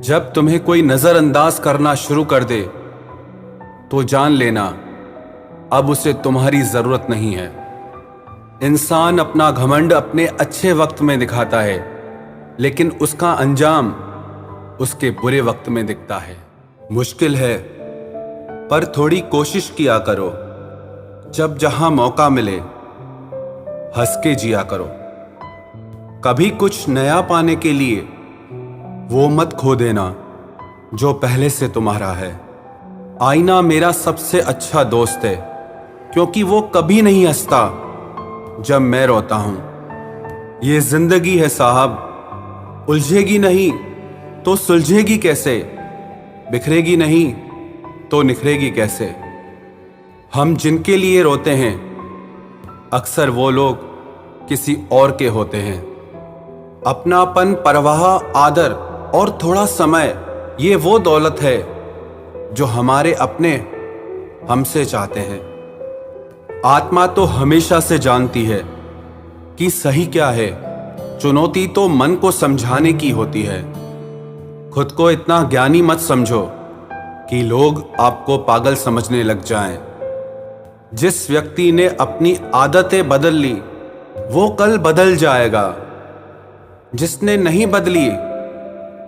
जब तुम्हें कोई नजरअंदाज करना शुरू कर दे तो जान लेना अब उसे तुम्हारी जरूरत नहीं है। इंसान अपना घमंड अपने अच्छे वक्त में दिखाता है, लेकिन उसका अंजाम उसके बुरे वक्त में दिखता है। मुश्किल है, पर थोड़ी कोशिश किया करो। जब जहां मौका मिले हंस के जिया करो। कभी कुछ नया पाने के लिए वो मत खो देना जो पहले से तुम्हारा है। आईना मेरा सबसे अच्छा दोस्त है, क्योंकि वो कभी नहीं हंसता जब मैं रोता हूं। ये जिंदगी है साहब, उलझेगी नहीं तो सुलझेगी कैसे, बिखरेगी नहीं तो निखरेगी कैसे। हम जिनके लिए रोते हैं अक्सर वो लोग किसी और के होते हैं। अपनापन, परवाह, आदर और थोड़ा समय, ये वो दौलत है जो हमारे अपने हमसे चाहते हैं। आत्मा तो हमेशा से जानती है कि सही क्या है। चुनौती तो मन को समझाने की होती है। खुद को इतना ज्ञानी मत समझो कि लोग आपको पागल समझने लग जाएं। जिस व्यक्ति ने अपनी आदतें बदल ली वो कल बदल जाएगा। जिसने नहीं बदली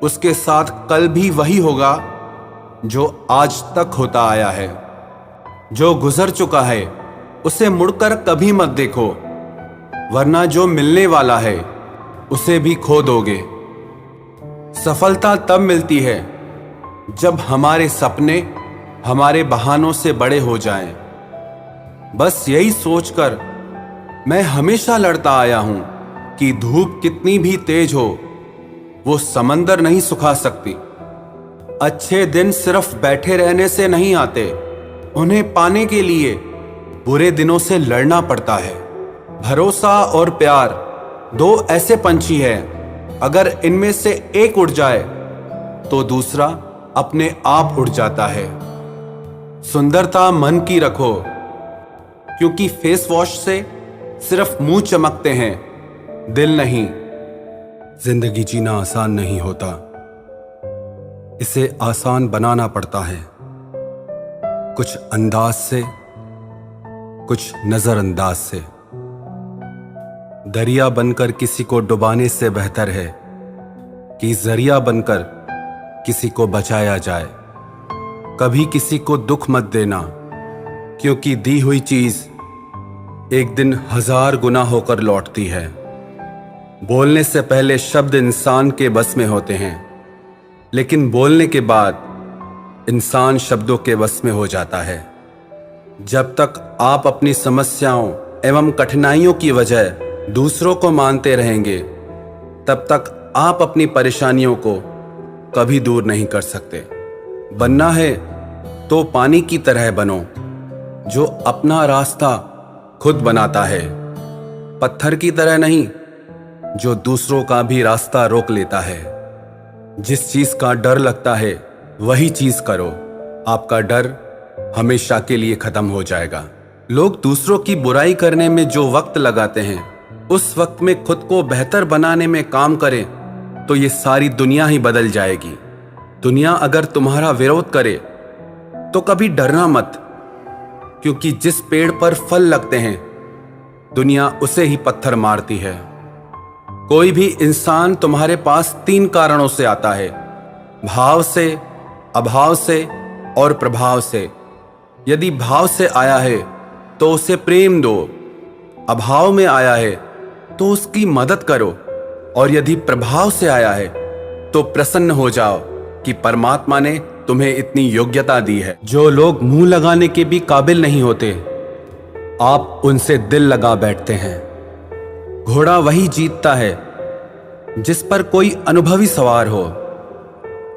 उसके साथ कल भी वही होगा जो आज तक होता आया है। जो गुजर चुका है उसे मुड़कर कभी मत देखो, वरना जो मिलने वाला है उसे भी खो दोगे। सफलता तब मिलती है जब हमारे सपने हमारे बहानों से बड़े हो जाएं। बस यही सोचकर मैं हमेशा लड़ता आया हूं कि धूप कितनी भी तेज हो वो समंदर नहीं सुखा सकती। अच्छे दिन सिर्फ बैठे रहने से नहीं आते, उन्हें पाने के लिए बुरे दिनों से लड़ना पड़ता है। भरोसा और प्यार दो ऐसे पंछी हैं, अगर इनमें से एक उड़ जाए तो दूसरा अपने आप उड़ जाता है। सुंदरता मन की रखो, क्योंकि फेस वॉश से सिर्फ मुंह चमकते हैं, दिल नहीं। जिंदगी जीना आसान नहीं होता, इसे आसान बनाना पड़ता है। कुछ अंदाज से, कुछ नजरअंदाज से। दरिया बनकर किसी को डुबाने से बेहतर है कि जरिया बनकर किसी को बचाया जाए। कभी किसी को दुख मत देना, क्योंकि दी हुई चीज एक दिन 1000 गुना होकर लौटती है। बोलने से पहले शब्द इंसान के बस में होते हैं, लेकिन बोलने के बाद इंसान शब्दों के बस में हो जाता है। जब तक आप अपनी समस्याओं एवं कठिनाइयों की वजह दूसरों को मानते रहेंगे, तब तक आप अपनी परेशानियों को कभी दूर नहीं कर सकते। बनना है तो पानी की तरह बनो, जो अपना रास्ता खुद बनाता है। पत्थर की तरह नहीं, जो दूसरों का भी रास्ता रोक लेता है। जिस चीज का डर लगता है वही चीज करो, आपका डर हमेशा के लिए खत्म हो जाएगा। लोग दूसरों की बुराई करने में जो वक्त लगाते हैं, उस वक्त में खुद को बेहतर बनाने में काम करें तो ये सारी दुनिया ही बदल जाएगी। दुनिया अगर तुम्हारा विरोध करे तो कभी डरना मत, क्योंकि जिस पेड़ पर फल लगते हैं दुनिया उसे ही पत्थर मारती है। कोई भी इंसान तुम्हारे पास 3 कारणों से आता है, भाव से, अभाव से और प्रभाव से। यदि भाव से आया है तो उसे प्रेम दो, अभाव में आया है तो उसकी मदद करो, और यदि प्रभाव से आया है तो प्रसन्न हो जाओ कि परमात्मा ने तुम्हें इतनी योग्यता दी है। जो लोग मुंह लगाने के भी काबिल नहीं होते, आप उनसे दिल लगा बैठते हैं। घोड़ा वही जीतता है जिस पर कोई अनुभवी सवार हो,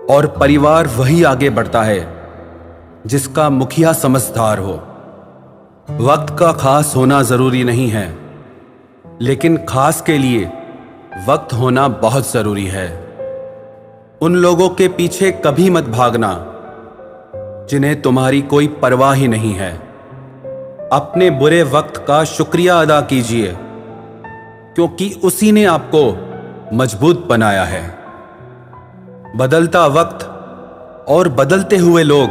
और परिवार वही आगे बढ़ता है जिसका मुखिया समझदार हो। वक्त का खास होना जरूरी नहीं है, लेकिन खास के लिए वक्त होना बहुत जरूरी है। उन लोगों के पीछे कभी मत भागना जिन्हें तुम्हारी कोई परवाह ही नहीं है। अपने बुरे वक्त का शुक्रिया अदा कीजिए, क्योंकि उसी ने आपको मजबूत बनाया है। बदलता वक्त और बदलते हुए लोग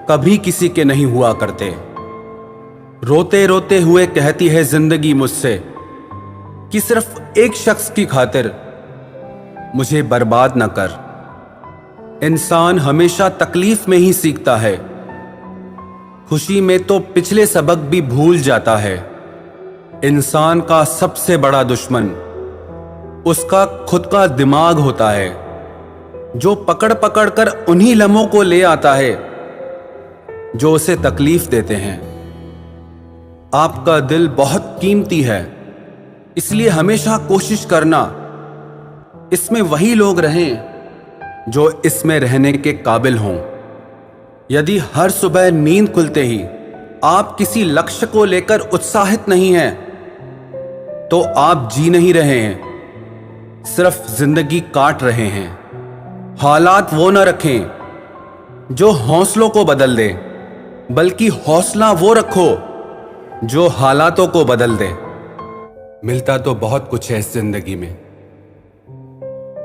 कभी किसी के नहीं हुआ करते। रोते रोते हुए कहती है जिंदगी मुझसे कि सिर्फ एक शख्स की खातिर मुझे बर्बाद न कर। इंसान हमेशा तकलीफ में ही सीखता है, खुशी में तो पिछले सबक भी भूल जाता है। इंसान का सबसे बड़ा दुश्मन उसका खुद का दिमाग होता है, जो पकड़ पकड़ कर उन्हीं लम्हों को ले आता है जो उसे तकलीफ देते हैं। आपका दिल बहुत कीमती है, इसलिए हमेशा कोशिश करना इसमें वही लोग रहें जो इसमें रहने के काबिल हों। यदि हर सुबह नींद खुलते ही आप किसी लक्ष्य को लेकर उत्साहित नहीं हैं, तो आप जी नहीं रहे हैं, सिर्फ जिंदगी काट रहे हैं। हालात वो न रखें जो हौसलों को बदल दे, बल्कि हौसला वो रखो जो हालातों को बदल दे। मिलता तो बहुत कुछ है इस जिंदगी में,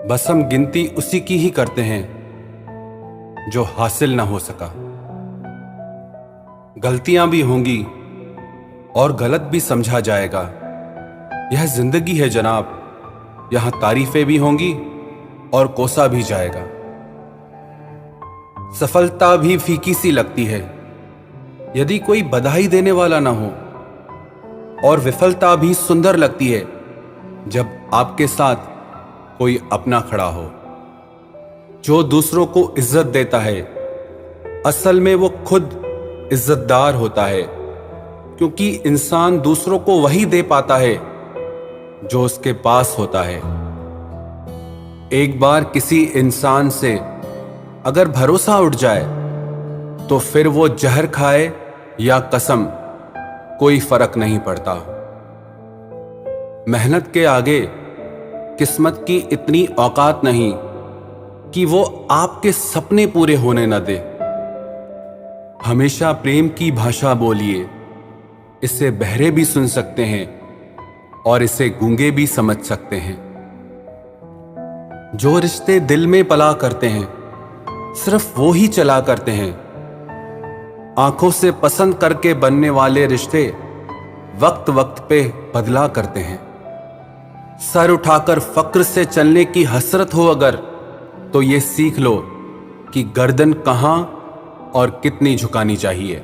बस हम गिनती उसी की ही करते हैं जो हासिल ना हो सका। गलतियां भी होंगी और गलत भी समझा जाएगा। यह जिंदगी है जनाब, यहां तारीफें भी होंगी और कोसा भी जाएगा। सफलता भी फीकी सी लगती है यदि कोई बधाई देने वाला ना हो, और विफलता भी सुंदर लगती है जब आपके साथ कोई अपना खड़ा हो। जो दूसरों को इज्जत देता है, असल में वो खुद इज्जतदार होता है, क्योंकि इंसान दूसरों को वही दे पाता है जो उसके पास होता है। एक बार किसी इंसान से अगर भरोसा उठ जाए तो फिर वो जहर खाए या कसम, कोई फर्क नहीं पड़ता। मेहनत के आगे किस्मत की इतनी औकात नहीं कि वो आपके सपने पूरे होने न दे। हमेशा प्रेम की भाषा बोलिए, इसे बहरे भी सुन सकते हैं और इसे गूंगे भी समझ सकते हैं। जो रिश्ते दिल में पला करते हैं, सिर्फ वो ही चला करते हैं। आंखों से पसंद करके बनने वाले रिश्ते वक्त वक्त पे बदला करते हैं। सर उठाकर फक्र से चलने की हसरत हो अगर, तो ये सीख लो कि गर्दन कहां और कितनी झुकानी चाहिए।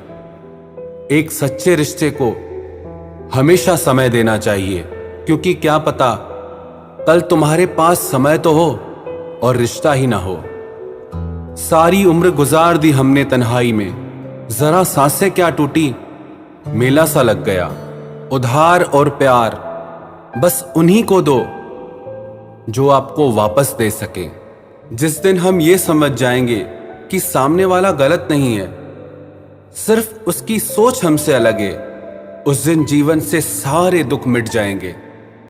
एक सच्चे रिश्ते को हमेशा समय देना चाहिए, क्योंकि क्या पता कल तुम्हारे पास समय तो हो और रिश्ता ही ना हो। सारी उम्र गुजार दी हमने तन्हाई में, जरा सांसें क्या टूटी, मेला सा लग गया। उधार और प्यार बस उन्हीं को दो जो आपको वापस दे सके। जिस दिन हम ये समझ जाएंगे कि सामने वाला गलत नहीं है, सिर्फ उसकी सोच हमसे अलग है, उस दिन जीवन से सारे दुख मिट जाएंगे।